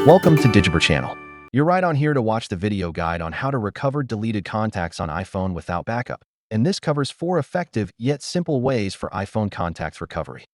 Welcome to Digiber channel. You're right on here to watch the video guide on how to recover deleted contacts on iPhone without backup. And this covers 4 effective yet simple ways for iPhone contacts recovery.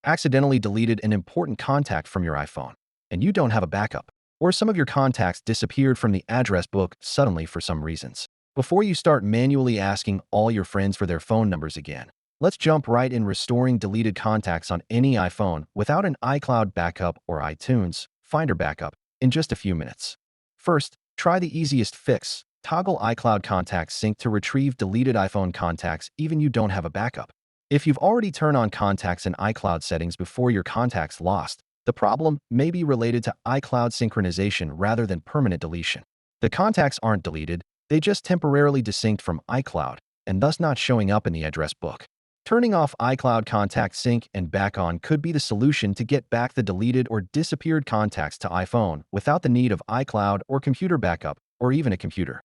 Accidentally deleted an important contact from your iPhone, and you don't have a backup. Or some of your contacts disappeared from the address book suddenly for some reasons. Before you start manually asking all your friends for their phone numbers again, let's jump right in restoring deleted contacts on any iPhone without an iCloud backup or iTunes Finder backup in just a few minutes. First, try the easiest fix. Toggle iCloud Contacts Sync to retrieve deleted iPhone contacts even you don't have a backup. If you've already turned on contacts in iCloud settings before your contacts lost, the problem may be related to iCloud synchronization rather than permanent deletion. The contacts aren't deleted, they just temporarily desynced from iCloud and thus not showing up in the address book. Turning off iCloud Contact Sync and back on could be the solution to get back the deleted or disappeared contacts to iPhone without the need of iCloud or computer backup or even a computer.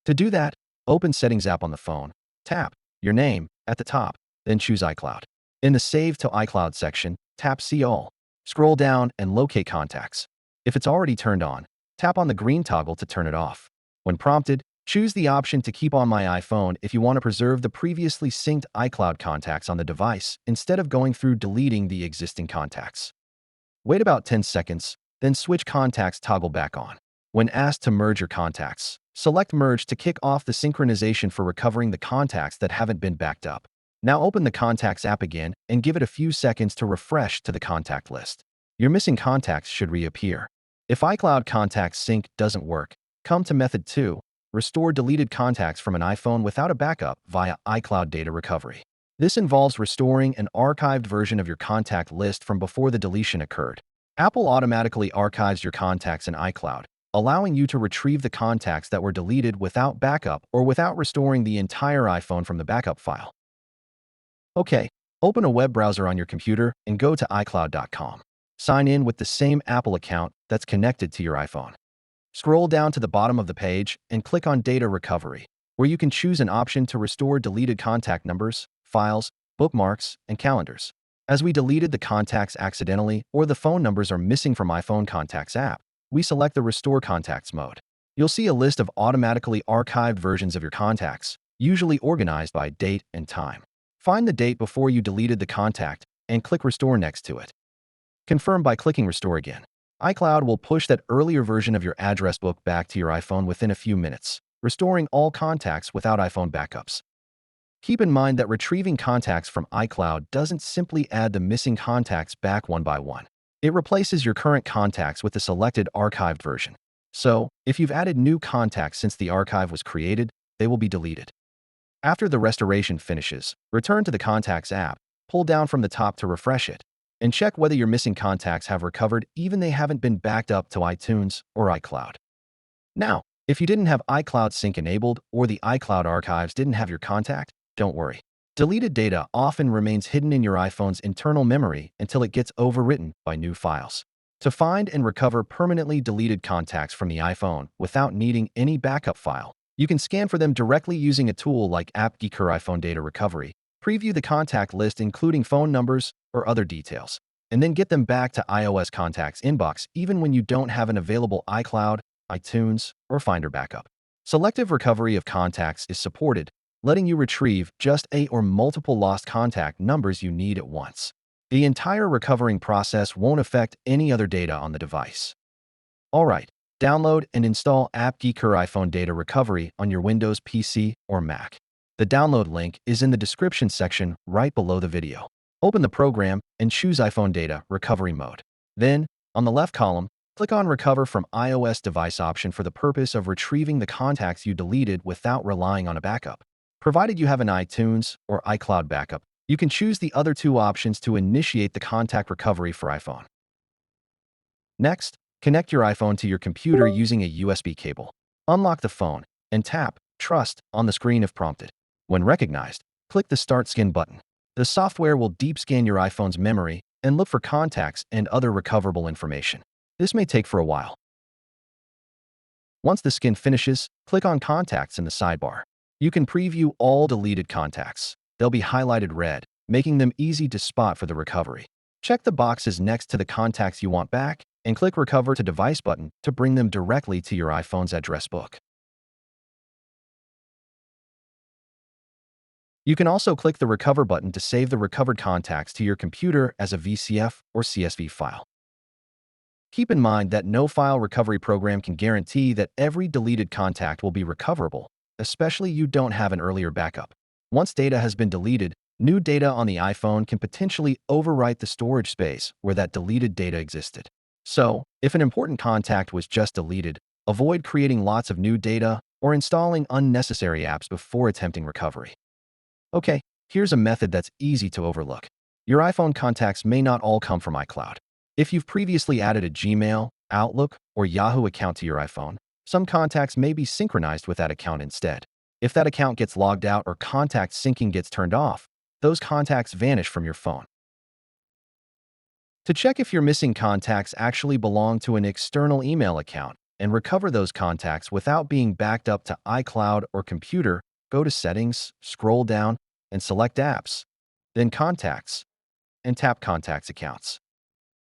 To do that, open Settings app on the phone, tap your name at the top, then choose iCloud. In the Save to iCloud section, tap See All. Scroll down and locate contacts. If it's already turned on, tap on the green toggle to turn it off. When prompted, choose the option to Keep on My iPhone if you want to preserve the previously synced iCloud contacts on the device instead of going through deleting the existing contacts. Wait about 10 seconds, then switch Contacts toggle back on. When asked to merge your contacts, select Merge to kick off the synchronization for recovering the contacts that haven't been backed up. Now open the Contacts app again and give it a few seconds to refresh to the contact list. Your missing contacts should reappear. If iCloud Contacts Sync doesn't work, come to Method 2. Restore deleted contacts from an iPhone without a backup via iCloud data recovery. This involves restoring an archived version of your contact list from before the deletion occurred. Apple automatically archives your contacts in iCloud, allowing you to retrieve the contacts that were deleted without backup or without restoring the entire iPhone from the backup file. Okay, open a web browser on your computer and go to iCloud.com. Sign in with the same Apple account that's connected to your iPhone. Scroll down to the bottom of the page and click on Data Recovery, where you can choose an option to restore deleted contact numbers, files, bookmarks, and calendars. As we deleted the contacts accidentally or the phone numbers are missing from iPhone Contacts app, we select the Restore Contacts mode. You'll see a list of automatically archived versions of your contacts, usually organized by date and time. Find the date before you deleted the contact and click Restore next to it. Confirm by clicking Restore again. iCloud will push that earlier version of your address book back to your iPhone within a few minutes, restoring all contacts without iPhone backups. Keep in mind that retrieving contacts from iCloud doesn't simply add the missing contacts back one by one. It replaces your current contacts with the selected archived version. So, if you've added new contacts since the archive was created, they will be deleted. After the restoration finishes, return to the Contacts app, pull down from the top to refresh it, and check whether your missing contacts have recovered even they haven't been backed up to iTunes or iCloud. Now, if you didn't have iCloud Sync enabled or the iCloud archives didn't have your contact, don't worry. Deleted data often remains hidden in your iPhone's internal memory until it gets overwritten by new files. To find and recover permanently deleted contacts from the iPhone without needing any backup file, you can scan for them directly using a tool like AppGeeker iPhone Data Recovery. Preview the contact list including phone numbers or other details, and then get them back to iOS Contacts inbox even when you don't have an available iCloud, iTunes, or Finder backup. Selective recovery of contacts is supported, letting you retrieve just a or multiple lost contact numbers you need at once. The entire recovering process won't affect any other data on the device. Alright, download and install AppGeeker iPhone Data Recovery on your Windows PC or Mac. The download link is in the description section right below the video. Open the program and choose iPhone Data Recovery Mode. Then, on the left column, click on Recover from iOS Device option for the purpose of retrieving the contacts you deleted without relying on a backup. Provided you have an iTunes or iCloud backup, you can choose the other two options to initiate the contact recovery for iPhone. Next, connect your iPhone to your computer using a USB cable. Unlock the phone and tap Trust on the screen if prompted. When recognized, click the Start Scan button. The software will deep scan your iPhone's memory and look for contacts and other recoverable information. This may take for a while. Once the scan finishes, click on Contacts in the sidebar. You can preview all deleted contacts. They'll be highlighted red, making them easy to spot for the recovery. Check the boxes next to the contacts you want back and click Recover to Device button to bring them directly to your iPhone's address book. You can also click the Recover button to save the recovered contacts to your computer as a VCF or CSV file. Keep in mind that no file recovery program can guarantee that every deleted contact will be recoverable, especially if you don't have an earlier backup. Once data has been deleted, new data on the iPhone can potentially overwrite the storage space where that deleted data existed. So, if an important contact was just deleted, avoid creating lots of new data or installing unnecessary apps before attempting recovery. Okay, here's a method that's easy to overlook. Your iPhone contacts may not all come from iCloud. If you've previously added a Gmail, Outlook, or Yahoo account to your iPhone, some contacts may be synchronized with that account instead. If that account gets logged out or contact syncing gets turned off, those contacts vanish from your phone. To check if your missing contacts actually belong to an external email account and recover those contacts without being backed up to iCloud or computer, go to Settings, scroll down, and select Apps, then Contacts, and tap Contacts Accounts.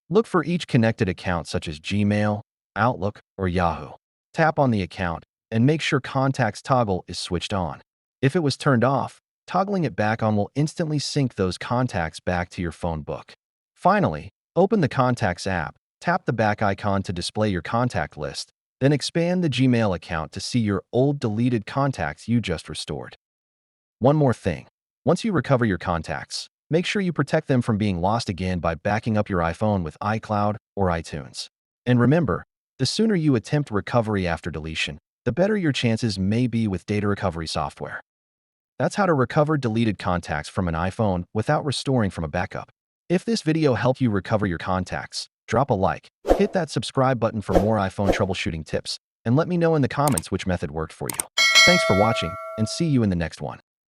Look for each connected account such as Gmail, Outlook, or Yahoo. Tap on the account and make sure Contacts toggle is switched on. If it was turned off, toggling it back on will instantly sync those contacts back to your phone book. Finally, open the Contacts app, tap the back icon to display your contact list, then expand the Gmail account to see your old deleted contacts you just restored. One more thing. Once you recover your contacts, make sure you protect them from being lost again by backing up your iPhone with iCloud or iTunes. And remember, the sooner you attempt recovery after deletion, the better your chances may be with data recovery software. That's how to recover deleted contacts from an iPhone without restoring from a backup. If this video helped you recover your contacts, drop a like, hit that subscribe button for more iPhone troubleshooting tips, and let me know in the comments which method worked for you. Thanks for watching, and see you in the next one.